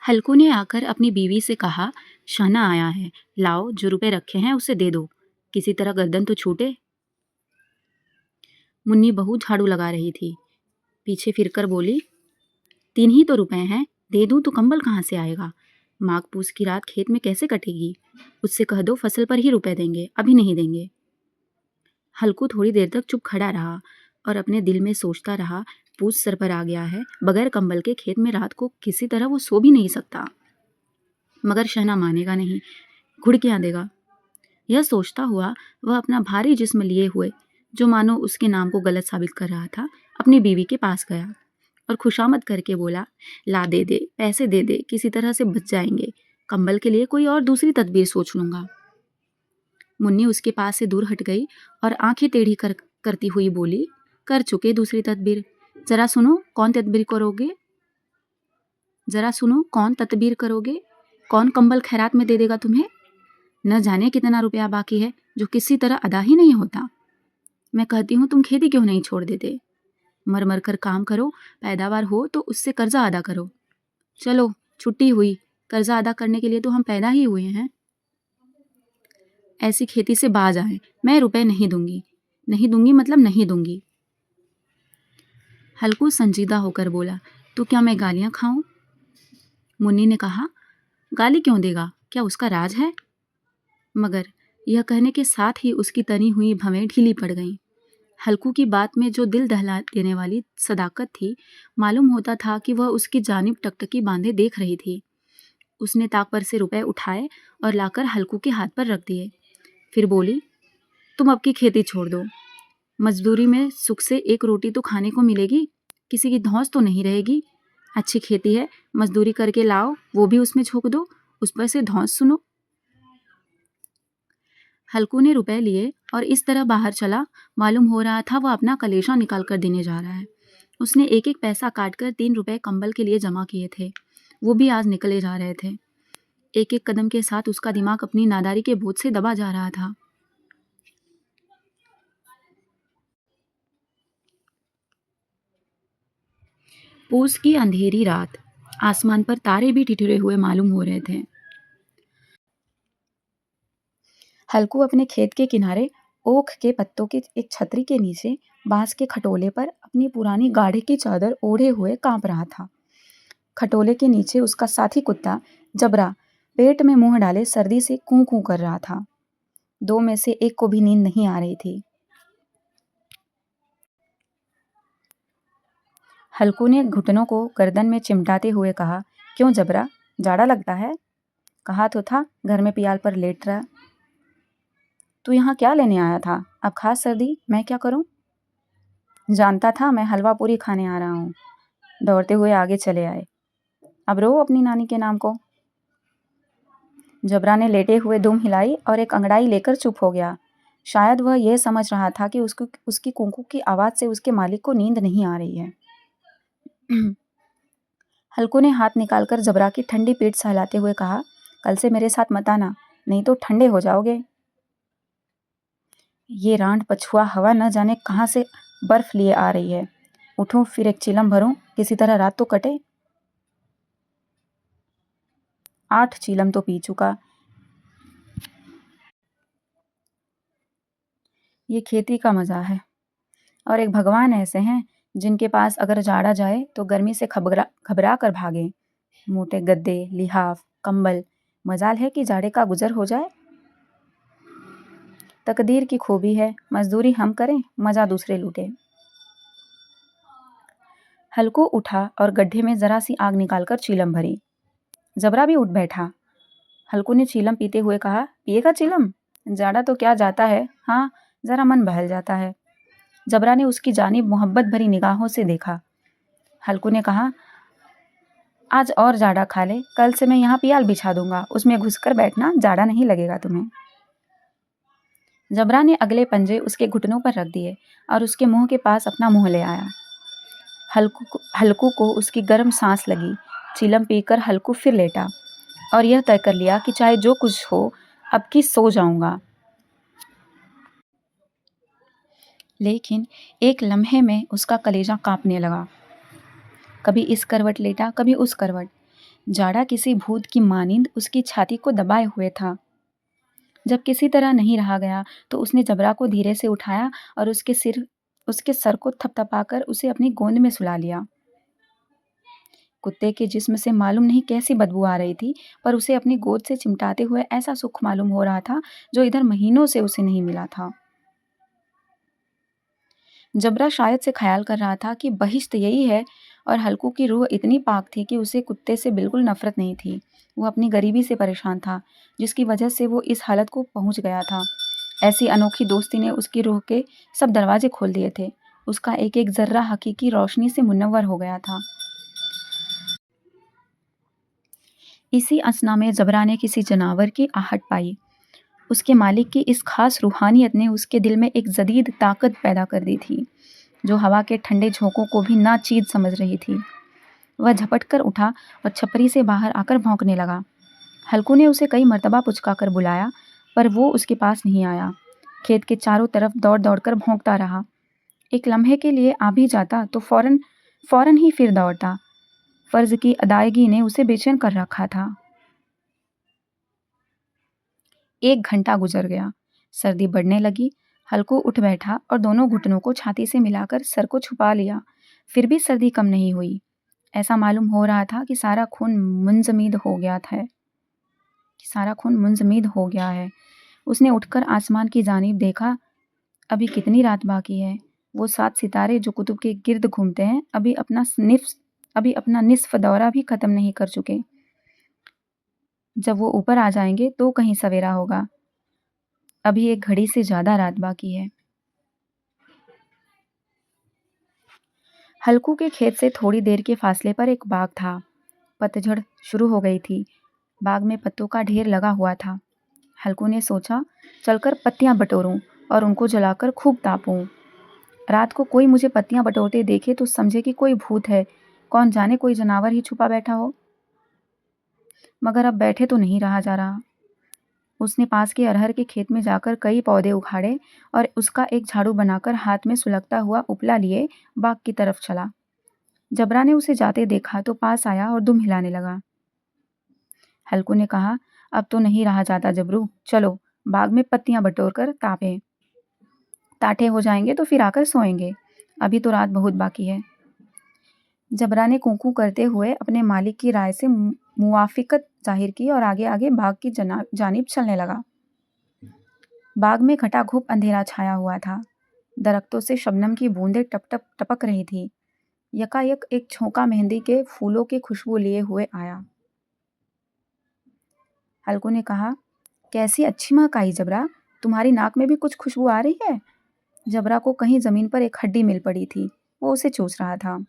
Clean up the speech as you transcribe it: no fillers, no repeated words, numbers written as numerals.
हल्कू ने आकर अपनी बीवी से कहा, शाना आया है, लाओ जो रुपए रखे हैं उसे दे दो, किसी तरह गर्दन तो छूटे। मुन्नी बहू झाड़ू लगा रही थी, पीछे फिरकर बोली, 3 ही तो रुपए हैं, दे दूं तो कंबल कहाँ से आएगा? माघ पूस की रात खेत में कैसे कटेगी? उससे कह दो फसल पर ही रुपए देंगे, अभी नहीं देंगे। हल्कू थोड़ी देर तक चुप खड़ा रहा और अपने दिल में सोचता रहा, पूस सर पर आ गया है, बगैर कंबल के खेत में रात को किसी तरह वो सो भी नहीं सकता। मगर शहना मानेगा नहीं, घुड़कियां देगा। यह सोचता हुआ वह अपना भारी जिस्म लिए हुए, जो मानो उसके नाम को गलत साबित कर रहा था, अपनी बीवी के पास गया और खुशामद करके बोला, ला दे दे, पैसे दे दे, किसी तरह से बच जाएंगे, कंबल के लिए कोई और दूसरी तदबीर सोच लूंगा। मुन्नी उसके पास से दूर हट गई और आंखें टेढ़ी करती हुई बोली, कर चुके दूसरी तदबीर, जरा सुनो कौन तदबीर करोगे? जरा सुनो कौन तदबीर करोगे? कौन कंबल खैरात में दे देगा तुम्हें? न जाने कितना रुपया बाकी है जो किसी तरह अदा ही नहीं होता। मैं कहती हूँ तुम खेती क्यों नहीं छोड़ देते? मर मर कर काम करो, पैदावार हो तो उससे कर्जा अदा करो। चलो छुट्टी हुई, कर्जा अदा करने के लिए तो हम पैदा ही हुए हैं। ऐसी खेती से बाज आए, मैं रुपए नहीं दूंगी, नहीं दूंगी मतलब नहीं दूंगी। हल्कू संजीदा होकर बोला, तो क्या मैं गालियां खाऊं? मुन्नी ने कहा, गाली क्यों देगा, क्या उसका राज है? मगर यह कहने के साथ ही उसकी तनी हुई भवें ढीली पड़ गईं। हल्कू की बात में जो दिल दहला देने वाली सदाकत थी, मालूम होता था कि वह उसकी जानिब टकटकी बांधे देख रही थी। उसने ताक पर से रुपए उठाए और लाकर हल्कू के हाथ पर रख दिए। फिर बोली, तुम अब की खेती छोड़ दो, मजदूरी में सुख से एक रोटी तो खाने को मिलेगी, किसी की धौंस तो नहीं रहेगी। अच्छी खेती है, मजदूरी करके लाओ, वो भी उसमें झोंक दो, उस पर से धौंस सुनो। हल्कू ने रुपए लिए और इस तरह बाहर चला, मालूम हो रहा था वह अपना कलेजा निकाल कर देने जा रहा है। उसने एक एक पैसा काटकर 3 रुपए कंबल के लिए जमा किए थे, वो भी आज निकले जा रहे थे। एक एक कदम के साथ उसका दिमाग अपनी नादारी के बोझ से दबा जा रहा था। पूस की अंधेरी रात, आसमान पर तारे भी ठिठुरे हुए मालूम हो रहे थे। हल्कू अपने खेत के किनारे ओक के पत्तों की एक छतरी के नीचे बांस के खटोले पर अपनी पुरानी गाढ़े की चादर ओढ़े हुए कांप रहा था। खटोले के नीचे उसका साथी कुत्ता जबरा पेट में मुंह डाले सर्दी से कूं कूं कर रहा था। 2 में से एक को भी नींद नहीं आ रही थी। हल्कू ने घुटनों को गर्दन में चिमटाते हुए कहा, क्यों जबरा, जाड़ा लगता है? कहा तो था घर में पियाल पर लेट रहा। तू यहाँ क्या लेने आया था? अब खास सर्दी, मैं क्या करूं? जानता था मैं हलवा पूरी खाने आ रहा हूँ। दौड़ते हुए आगे चले आए। अब रो अपनी नानी के नाम को। जबरा ने लेटे हुए दुम हिलाई और एक अंगड़ाई लेकर चुप हो गया। शायद वह यह समझ रहा था कि उसकी कुंकू की आवाज़ से उसके मालिक को नींद नहीं आ रही है। हल्कू ने हाथ निकालकर जबरा की ठंडी पीठ सहलाते हुए कहा, कल से मेरे साथ मत आना, नहीं तो ठंडे हो जाओगे। ये रांड पछुआ हवा न जाने कहाँ से बर्फ लिए आ रही है। उठूं फिर एक चिलम भरूं, किसी तरह रात तो कटे। 8 चीलम तो पी चुका। ये खेती का मज़ा है। और एक भगवान ऐसे हैं जिनके पास अगर जाड़ा जाए तो गर्मी से घबरा कर भागे। मोटे गद्दे, लिहाफ, कंबल, मजाल है कि जाड़े का गुजर हो जाए। तकदीर की खूबी है, मजदूरी हम करें, मज़ा दूसरे लूटे। हल्कू उठा और गड्ढे में जरा सी आग निकालकर चीलम भरी। जबरा भी उठ बैठा। हल्कू ने चीलम पीते हुए कहा, पिएगा चीलम? जाड़ा तो क्या जाता है, हाँ जरा मन बहल जाता है। जबरा ने उसकी जानिब मोहब्बत भरी निगाहों से देखा। हल्कू ने कहा, आज और जाड़ा खा ले, कल से मैं यहाँ पियाल बिछा दूंगा, उसमें घुसकर बैठना, जाड़ा नहीं लगेगा तुम्हें। जबरा ने अगले पंजे उसके घुटनों पर रख दिए और उसके मुंह के पास अपना मुंह ले आया। हल्कू को उसकी गर्म सांस लगी। चीलम पीकर हल्कू फिर लेटा और यह तय कर लिया कि चाहे जो कुछ हो, अब की सो जाऊंगा। लेकिन एक लम्हे में उसका कलेजा कांपने लगा। कभी इस करवट लेटा, कभी उस करवट। जाड़ा किसी भूत की मानिंद उसकी छाती को दबाए हुए था। जब किसी तरह नहीं रहा गया तो उसने जबरा को धीरे से उठाया और उसके सर को थपथपाकर उसे अपनी गोद में सुला लिया। कुत्ते के जिस्म से मालूम नहीं कैसी बदबू आ रही थी, पर उसे अपनी गोद से चिमटाते हुए ऐसा सुख मालूम हो रहा था जो इधर महीनों से उसे नहीं मिला था। जबरा शायद से ख्याल कर रहा था कि बहिश्त यही है, और हल्कू की रूह इतनी पाक थी कि उसे कुत्ते से बिल्कुल नफरत नहीं थी। वो अपनी गरीबी से परेशान था, जिसकी वजह से वो इस हालत को पहुंच गया था। ऐसी अनोखी दोस्ती ने उसकी रूह के सब दरवाजे खोल दिए थे। उसका एक एक जर्रा हकीकी रोशनी से मुनव्वर हो गया था। इसी असना में जबरा ने किसी जनावर की आहट पाई। उसके मालिक की इस खास रूहानियत ने उसके दिल में एक जदीद ताकत पैदा कर दी थी, जो हवा के ठंडे झोंकों को भी नाचीज समझ रही थी। वह झपट कर उठा और छपरी से बाहर आकर भौंकने लगा। हल्कू ने उसे कई मर्तबा पुचका कर बुलाया, पर वो उसके पास नहीं आया। खेत के चारों तरफ दौड़ दौड़ कर भौंकता रहा। एक लम्हे के लिए आ भी जाता तो फौरन फौरन ही फिर दौड़ता। फर्ज की अदायगी ने उसे बेचैन कर रखा था। 1 घंटा गुजर गया। सर्दी बढ़ने लगी। हल्कू उठ बैठा और दोनों घुटनों को छाती से मिलाकर सर को छुपा लिया। फिर भी सर्दी कम नहीं हुई। ऐसा मालूम हो रहा था कि सारा खून मुंजमद हो गया है। उसने उठकर आसमान की जानिब देखा। अभी कितनी रात बाकी है। वो 7 सितारे जो कुतुब के गिर्द घूमते हैं अभी अपना निस्फ दौरा भी खत्म नहीं कर चुके। जब वो ऊपर आ जाएंगे तो कहीं सवेरा होगा। अभी 1 घड़ी से ज्यादा रात बाकी है। हल्कू के खेत से थोड़ी देर के फासले पर एक बाग था। पतझड़ शुरू हो गई थी। बाग में पत्तों का ढेर लगा हुआ था। हल्कू ने सोचा, चलकर पत्तियां बटोरूं और उनको जलाकर खूब तापूं। रात को कोई मुझे पत्तियां बटोरते देखे तो समझे कि कोई भूत है, कौन जाने कोई जनावर ही छुपा बैठा हो। मगर अब बैठे तो नहीं रहा जा रहा। उसने पास के अरहर के खेत में जाकर कई पौधे उखाड़े और उसका एक झाड़ू बनाकर हाथ में सुलगता हुआ उपला लिए बाग की तरफ चला। जबरा ने उसे जाते देखा तो पास आया और दुम हिलाने लगा। हल्कू ने कहा, अब तो नहीं रहा जाता जबरू, चलो बाग में पत्तियां बटोर कर तापें। ताठे हो जाएंगे तो फिर आकर सोएंगे। अभी तो रात बहुत बाकी है। जबरा ने कूकू करते हुए अपने मालिक की राय से मुवाफिकत जाहिर की और आगे आगे बाग की जानिब चलने लगा। बाग में घटाघूप अंधेरा छाया हुआ था। दरख्तों से शबनम की बूंदें टप टप टपक रही थी। यकायक एक झोंका मेहंदी के फूलों की खुशबू लिए हुए आया। हल्कू ने कहा, कैसी अच्छी महक आई जबरा, तुम्हारी नाक में भी कुछ खुशबू आ रही है। जबरा को कहीं जमीन पर एक हड्डी मिल पड़ी थी। वो उसे चूस रहा था।